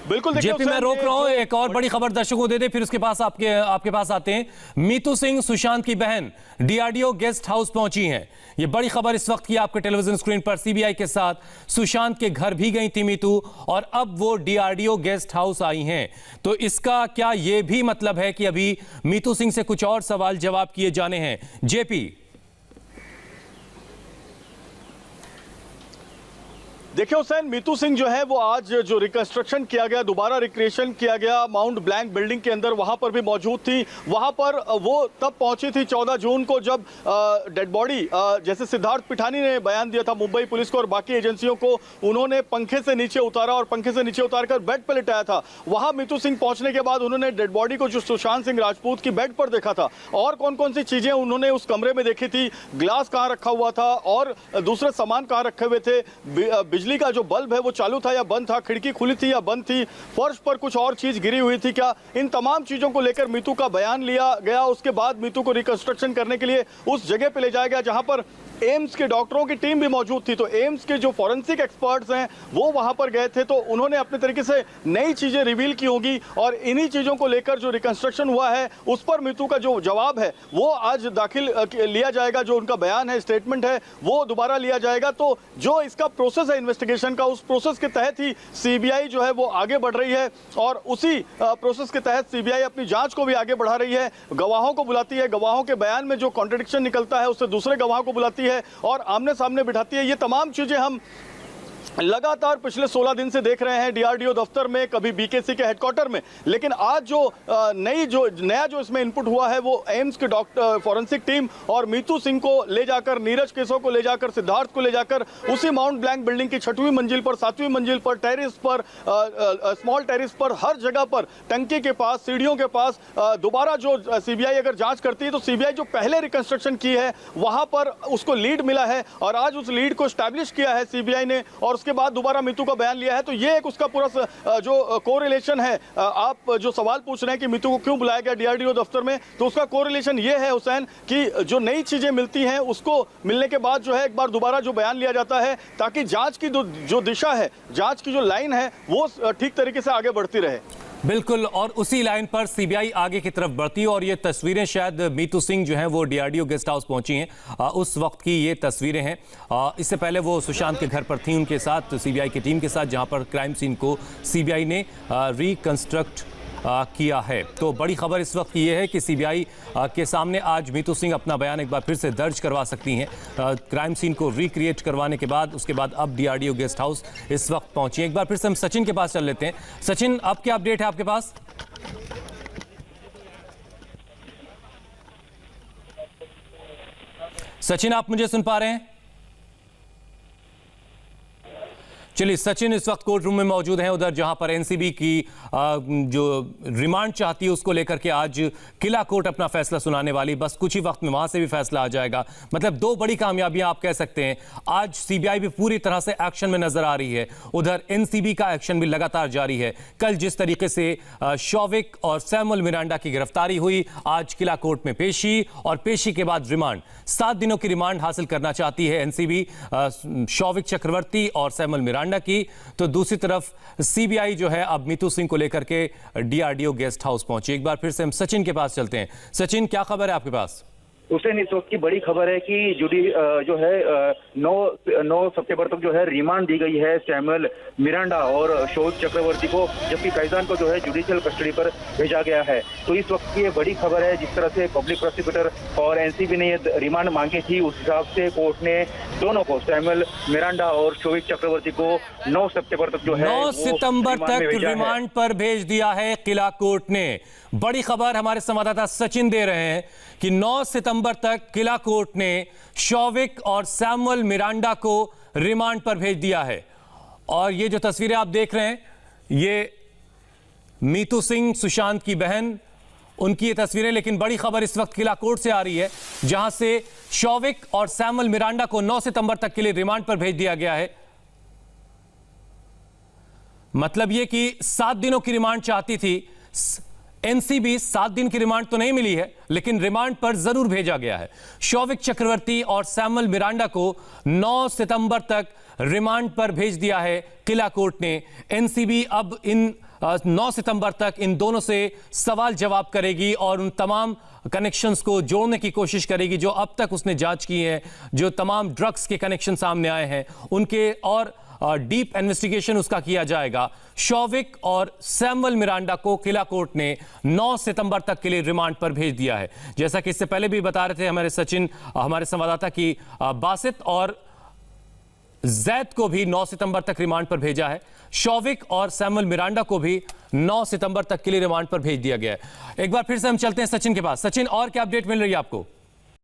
बिल्कुल जेपी, मैं रोक रहा हूं, एक और बड़ी खबर दर्शकों को दे दे, फिर उसके पास आपके पास आते हैं। मीतू सिंह, सुशांत की बहन, डीआरडीओ गेस्ट हाउस पहुंची हैं। ये बड़ी खबर इस वक्त की आपके टेलीविजन स्क्रीन पर। सीबीआई के साथ सुशांत के घर भी गई थी मीतू, और अब वो डीआरडीओ गेस्ट हाउस आई हैं। तो इसका क्या ये भी मतलब है कि अभी मीतू सिंह से कुछ और सवाल जवाब किए जाने हैं? जेपी, देखिए हुसैन, मीतू सिंह जो है वो आज जो रिकंस्ट्रक्शन किया गया, दोबारा रिक्रिएशन किया गया माउंट ब्लैंक बिल्डिंग के अंदर, वहां पर भी मौजूद थी। वहां पर वो तब पहुंची थी 14 जून को, जब डेड बॉडी, जैसे सिद्धार्थ पिठानी ने बयान दिया था मुंबई पुलिस को और बाकी एजेंसियों को, उन्होंने पंखे से नीचे उतारा और पंखे से नीचे उतारकर बेड पर लिटाया था। वहां मीतू सिंह पहुंचने के बाद उन्होंने डेड बॉडी को जो सुशांत सिंह राजपूत की बेड पर देखा था, और कौन कौन सी चीजें उन्होंने उस कमरे में देखी थी, ग्लास कहां रखा हुआ था और दूसरे सामान कहां रखे हुए थे, बिजली का जो बल्ब है वो चालू था या बंद था, खिड़की खुली थी या बंद थी, फर्श पर कुछ और चीज गिरी हुई थी क्या, इन तमाम चीजों को लेकर मीतू का बयान लिया गया। उसके बाद मीतू को रिकंस्ट्रक्शन करने के लिए उस जगह पे ले जाया गया जहां पर एम्स के डॉक्टरों की टीम भी मौजूद थी। तो एम्स के जो फॉरेंसिक एक्सपर्ट्स हैं वो वहां पर गए थे, तो उन्होंने अपने तरीके से नई चीजें रिवील की होंगी, और इन्हीं चीजों को लेकर जो रिकंस्ट्रक्शन हुआ है उस पर मीतू का जो जवाब है वो आज दाखिल लिया जाएगा। जो उनका बयान है, स्टेटमेंट है, वो दोबारा लिया जाएगा। तो जो इसका प्रोसेस है इन्वेस्टिगेशन का, उस प्रोसेस के तहत ही सीबीआई जो है वो आगे बढ़ रही है, और उसी प्रोसेस के तहत सीबीआई अपनी जांच को भी आगे बढ़ा रही है। गवाहों को बुलाती है, गवाहों के बयान में जो कॉन्ट्रडिक्शन निकलता है उससे दूसरे गवाहों को बुलाती है और आमने सामने बिठाती है। ये तमाम चीजें हम लगातार पिछले 16 दिन से देख रहे हैं डीआरडीओ दफ्तर में, कभी बीकेसी के हेडक्वार्टर में। लेकिन आज जो नया जो इसमें इनपुट हुआ है वो एम्स के डॉक्टर, फॉरेंसिक टीम और मीतू सिंह को ले जाकर, नीरज केसो को ले जाकर, सिद्धार्थ को ले जाकर उसी माउंट ब्लैंक बिल्डिंग की 6वीं मंजिल पर, 7वीं मंजिल पर, टेरिस पर, स्मॉल टेरिस पर, हर जगह पर, टंकी के पास, सीढ़ियों के पास दोबारा जो सीबीआई अगर जांच करती है तो सीबीआई जो पहले रिकंस्ट्रक्शन की है वहां पर उसको लीड मिला है, और आज उस लीड को स्टैब्लिश किया है सीबीआई ने, और उसके बाद दोबारा मीतू का बयान लिया है। तो ये एक उसका पूरा जो कोरिलेशन है, आप जो सवाल पूछ रहे हैं कि मीतू को क्यों बुलाया गया डीआरडीओ दफ्तर में, तो उसका कोरिलेशन ये है हुसैन कि जो नई चीजें मिलती हैं उसको मिलने के बाद जो है एक बार दोबारा जो बयान लिया जाता है, ताकि जांच की जो दिशा है, जांच की जो लाइन है वो ठीक तरीके से आगे बढ़ती रहे। बिल्कुल, और उसी लाइन पर सीबीआई आगे की तरफ बढ़ती है। और ये तस्वीरें शायद मीतू सिंह जो हैं वो डीआरडीओ गेस्ट हाउस पहुंची हैं, उस वक्त की ये तस्वीरें हैं। इससे पहले वो सुशांत के घर पर थी उनके साथ, सीबीआई की टीम के साथ, जहां पर क्राइम सीन को सीबीआई ने रिकंस्ट्रक्ट किया है। तो बड़ी खबर इस वक्त ये है कि सीबीआई के सामने आज मीतू सिंह अपना बयान एक बार फिर से दर्ज करवा सकती हैं, क्राइम सीन को रिक्रिएट करवाने के बाद। उसके बाद अब डीआरडीओ गेस्ट हाउस इस वक्त पहुंची है। एक बार फिर से हम सचिन के पास चल लेते हैं। सचिन, अब क्या अपडेट है आपके पास? सचिन, आप मुझे सुन पा रहे हैं? चलिए, सचिन इस वक्त कोर्ट रूम में मौजूद हैं, उधर जहां पर एनसीबी की जो रिमांड चाहती है उसको लेकर के आज किला कोर्ट अपना फैसला सुनाने वाली। बस कुछ ही वक्त में वहां से भी फैसला आ जाएगा। मतलब दो बड़ी कामयाबियां आप कह सकते हैं। आज सीबीआई भी पूरी तरह से एक्शन में नजर आ रही है, उधर एनसीबी का एक्शन भी लगातार जारी है। कल जिस तरीके से शौविक और सैमुअल मिरांडा की गिरफ्तारी हुई, आज किला कोर्ट में पेशी, और पेशी के बाद रिमांड, 7 दिनों की रिमांड हासिल करना चाहती है एनसीबी शौविक चक्रवर्ती और सैमुअल मिरांडा की। तो दूसरी तरफ सीबीआई जो है अब मीतू सिंह को लेकर के डीआरडीओ गेस्ट हाउस पहुंची। एक बार फिर से हम सचिन के पास चलते हैं। सचिन, क्या खबर है आपके पास? हुसैन, इस वक्त की बड़ी खबर है कि जो है 9 सितंबर तक जो है रिमांड दी गई है सैमुअल मिरांडा और शौविक चक्रवर्ती को, जबकि कैजान को जो है जुडिशियल कस्टडी पर भेजा गया है। तो इस वक्त की ये बड़ी खबर है। जिस तरह से पब्लिक प्रोसिक्यूटर और एनसीबी ने ये रिमांड मांगी थी, उस हिसाब से कोर्ट ने दोनों को, सैमुअल मिरांडा और शौविक चक्रवर्ती को 9 सितंबर तक जो है 9 सितंबर तक रिमांड पर भेज दिया है किला कोर्ट ने। बड़ी खबर हमारे संवाददाता सचिन दे रहे हैं कि 9 सितंबर तक किला कोर्ट ने शौविक और सैमुअल मिरांडा को रिमांड पर भेज दिया है। और ये जो तस्वीरें आप देख रहे हैं, ये मीतू सिंह, सुशांत की बहन, उनकी ये तस्वीरें। लेकिन बड़ी खबर इस वक्त किला कोर्ट से आ रही है, जहां से शौविक और सैमुअल मिरांडा को 9 सितंबर तक के लिए रिमांड पर भेज दिया गया है। मतलब ये कि 7 दिनों की रिमांड चाहती थी एनसीबी। 7 दिन की रिमांड तो नहीं मिली है, लेकिन रिमांड पर जरूर भेजा गया है। शौविक चक्रवर्ती और सैमुअल मिरांडा को 9 सितंबर तक रिमांड पर भेज दिया है किला कोर्ट ने। एनसीबी अब इन 9 सितंबर तक इन दोनों से सवाल जवाब करेगी और उन तमाम कनेक्शंस को जोड़ने की कोशिश करेगी जो अब तक उसने जांच की है, जो तमाम ड्रग्स के कनेक्शन सामने आए हैं उनके, और डीप इन्वेस्टिगेशन उसका किया जाएगा। शौविक और सैमुअल मिरांडा को किला कोर्ट ने 9 सितंबर तक के लिए रिमांड पर भेज दिया है। जैसा कि इससे पहले भी बता रहे थे हमारे सचिन, हमारे संवाददाता, की बासित और जैद को भी 9 सितंबर तक रिमांड पर भेजा है। शौविक और सैमुअल मिरांडा को भी 9 सितंबर तक के लिए रिमांड पर भेज दिया गया है। एक बार फिर से हम चलते हैं सचिन के पास। सचिन, और क्या अपडेट मिल रही है आपको?